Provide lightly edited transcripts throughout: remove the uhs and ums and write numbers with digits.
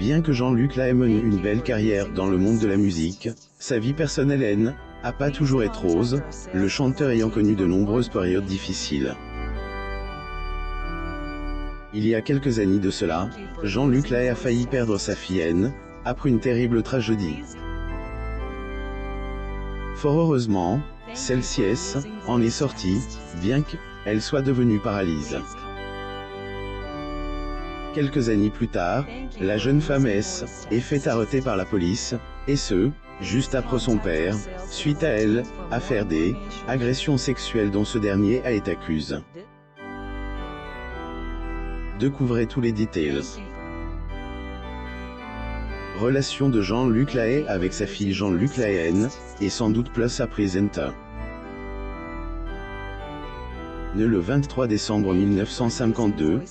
Bien que Jean-Luc Lahaye mène une belle carrière dans le monde de la musique, sa vie personnelle n'a pas toujours été rose, le chanteur ayant connu de nombreuses périodes difficiles. Il y a quelques années de cela, Jean-Luc Lahaye a failli perdre sa fille Anne, après une terrible tragédie. Fort heureusement, celle-ci en est sortie, bien qu'elle soit devenue paralyse. Quelques années plus tard, la jeune femme est faite arrêter par la police, et ce, juste après son père, suite à elle, affaire des agressions sexuelles dont ce dernier a été accusé. Découvrez tous les détails. Relation de Jean-Luc Lahaye avec sa fille Jean-Luc Lahaye est sans doute plus à présenter. Né le 23 décembre 1952,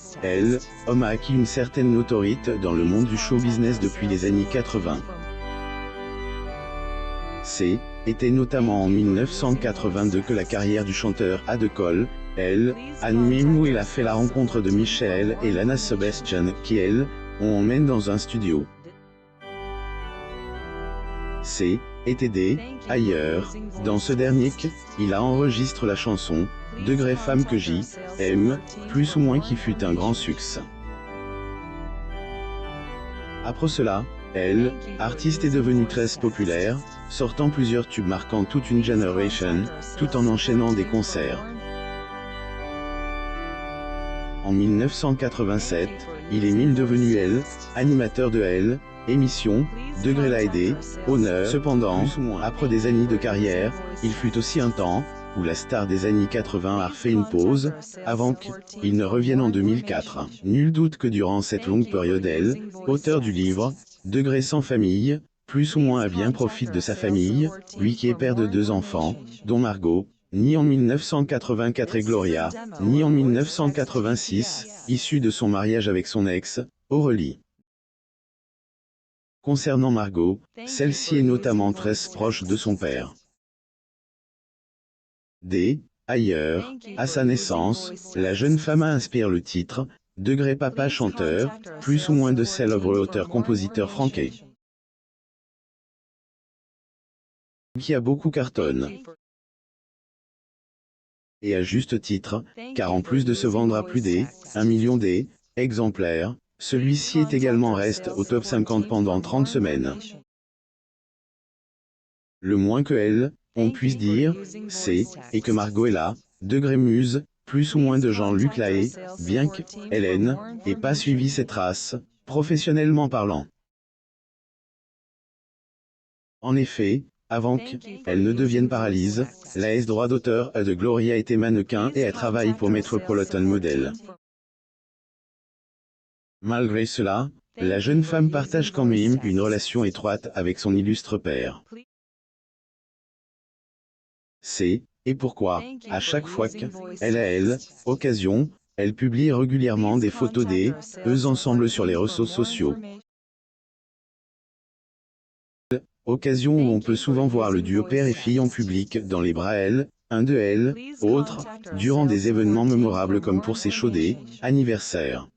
homme a acquis une certaine notoriété dans le monde du show business depuis les années 80. Était notamment en 1982 que la carrière du chanteur a décollé, où il a fait la rencontre de Michel et Lana Sebastian qui, on emmène dans un studio. Était ailleurs, dans ce dernier il a enregistré la chanson « Degré femme que j'aime », plus ou moins qui fut un grand succès. Après cela, artiste est devenu très populaire, sortant plusieurs tubes marquant toute une génération, tout en enchaînant des concerts. En 1987, il est devenu animateur de émission, Degré Lahaye Honneur. Cependant, après des années de carrière, il fut aussi un temps où la star des années 80 a fait une pause, avant qu'il ne revienne en 2004. Nul doute que durant cette longue période, auteur du livre « Degré sans famille », plus ou moins à bien profite de sa famille, lui qui est père de 2 enfants, dont Margot, née en 1984 et Gloria, née en 1986, issue de son mariage avec son ex, Aurélie. Concernant Margot, celle-ci est notamment très proche de son père. Ailleurs, à sa naissance, la jeune femme a inspiré le titre « Degré papa chanteur », plus ou moins de célèbre auteur-compositeur français, qui a beaucoup cartonné. Et à juste titre, car en plus de se vendre à plus d'1 million d'exemplaires, celui-ci est également resté au top 50 pendant 30 semaines. Le moins que on puisse dire, et que Margot est là, degré muse, plus ou moins de Jean-Luc Lahaye, bien qu'elle n'ait pas suivi ses traces, professionnellement parlant. En effet, avant qu'elle ne devienne paralyse, la droit d'auteur de Gloria était mannequin et elle travaille pour Metropolitan Model. Malgré cela, la jeune femme partage quand même une relation étroite avec son illustre père. Et pourquoi, à chaque fois qu'elle a occasion, elle publie régulièrement des photos d'eux ensemble sur les réseaux sociaux. Occasion où on peut souvent voir le duo père et fille en public dans les bras un de autre, durant des événements mémorables comme pour ses shows anniversaires.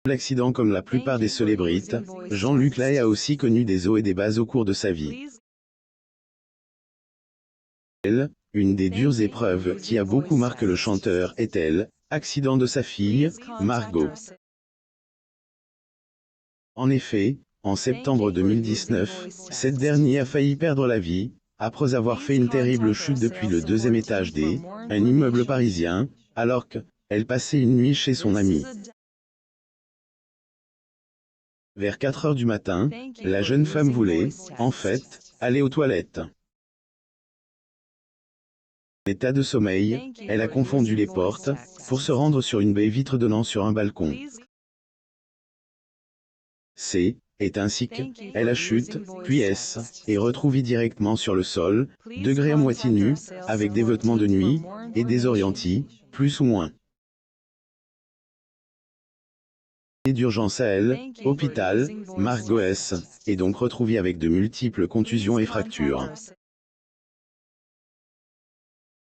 L'accident comme la plupart des célébrités, Jean-Luc Lahaye a aussi connu des hauts et des bas au cours de sa vie. Une des dures épreuves qui a beaucoup marqué le chanteur est accident de sa fille, Margot. En effet, en septembre 2019, cette dernière a failli perdre la vie, après avoir fait une terrible chute depuis le 2e étage d'un immeuble parisien, alors qu'elle passait une nuit chez son amie. Vers 4 heures du matin, la jeune femme voulait, en fait, aller aux toilettes. En état de sommeil, elle a confondu les portes, pour se rendre sur une baie vitre donnant sur un balcon. Est ainsi qu'elle a chute, puis est retrouvée directement sur le sol, degré à moitié nu, avec des vêtements de nuit, et désorientés, plus ou moins. D'urgence à hôpital, Margot est donc retrouvée avec de multiples contusions et fractures.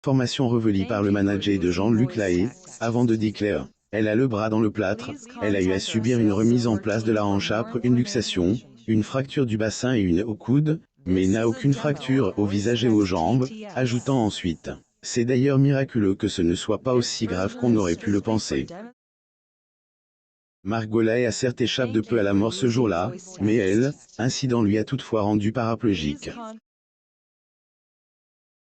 Information revelée par le manager de Jean-Luc Lahaye, avant de déclarer Elle a le bras dans le plâtre, elle a eu à subir une remise en place de la hanche âpre, une luxation, une fracture du bassin et une au coude, mais n'a aucune fracture au visage et aux jambes, ajoutant ensuite « C'est d'ailleurs miraculeux que ce ne soit pas aussi grave qu'on aurait pu le penser ». Marc Gollahay a certes échappé de peu à la mort ce jour-là, mais incident lui a toutefois rendu paraplégique.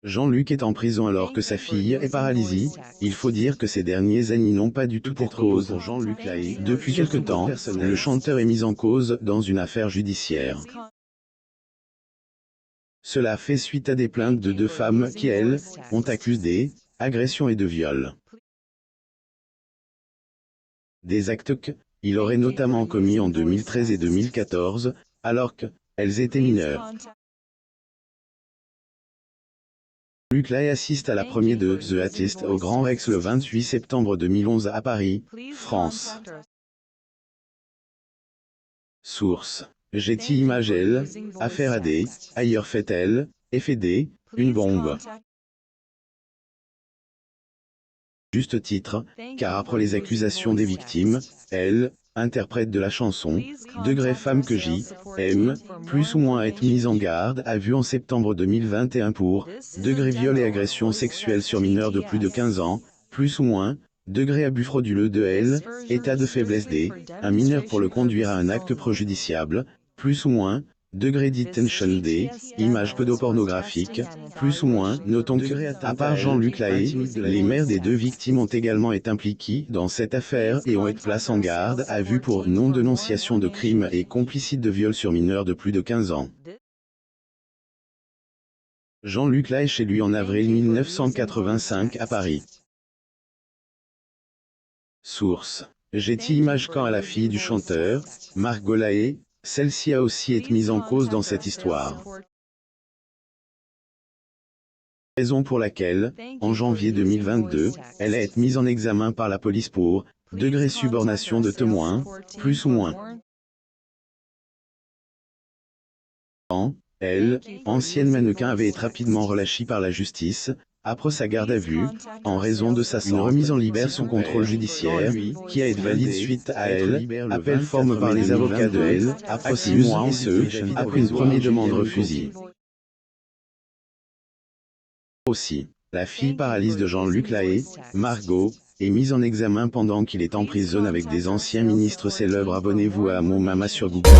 Jean-Luc est en prison alors que sa fille est paralysée. Il faut dire que ces dernières années n'ont pas du tout été cause pour Jean-Luc Lahaye. Depuis quelque temps, le chanteur est mis en cause dans une affaire judiciaire. Cela fait suite à des plaintes de deux femmes qui, elles, ont accusé d'agression et de viol. Des actes qu'il aurait notamment commis en 2013 et 2014, alors qu'elles étaient mineures. Luc Lahaye assiste à la première de The Artist au Grand Rex le 28 septembre 2011 à Paris, France. Source: Getty Images. Affaire AD, ailleurs fait-elle, FD, une bombe. Juste titre, car après les accusations des victimes, elle interprète de la chanson « Degré femme que j'aime », plus ou moins être mise en garde à vue en septembre 2021 pour « Degré viol et agression sexuelle sur mineur de plus de 15 ans », plus ou moins « Degré abus frauduleux de état de faiblesse un mineur pour le conduire à un acte préjudiciable », plus ou moins Degré detention images pédopornographiques, plus ou moins, notons que, à part Jean-Luc Lahaye, les mères des deux victimes ont également été impliquées dans cette affaire et ont été placées en garde à vue pour non-dénonciation de crimes et complicite de viol sur mineurs de plus de 15 ans. Jean-Luc Lahaye chez lui en avril 1985 à Paris. Source: Getty Images. Quant à la fille du chanteur, Marc Gollahay, celle-ci a aussi été mise en cause dans cette histoire. Raison pour laquelle, en janvier 2022, elle a été mise en examen par la police pour « degré subornation de témoin », plus ou moins. Elle, ancienne mannequin, avait été rapidement relâchée par la justice, après sa garde à vue, en raison de sa remise en liberté sous contrôle judiciaire, qui a été valide suite à appel formé par les avocats de après 6 mois et ce, après une première demande refusée. Aussi, la fille paralyse de Jean-Luc Lahaye, Margot, est mise en examen pendant qu'il est en prison avec des anciens ministres célèbres. Abonnez-vous à mon Mama sur Google.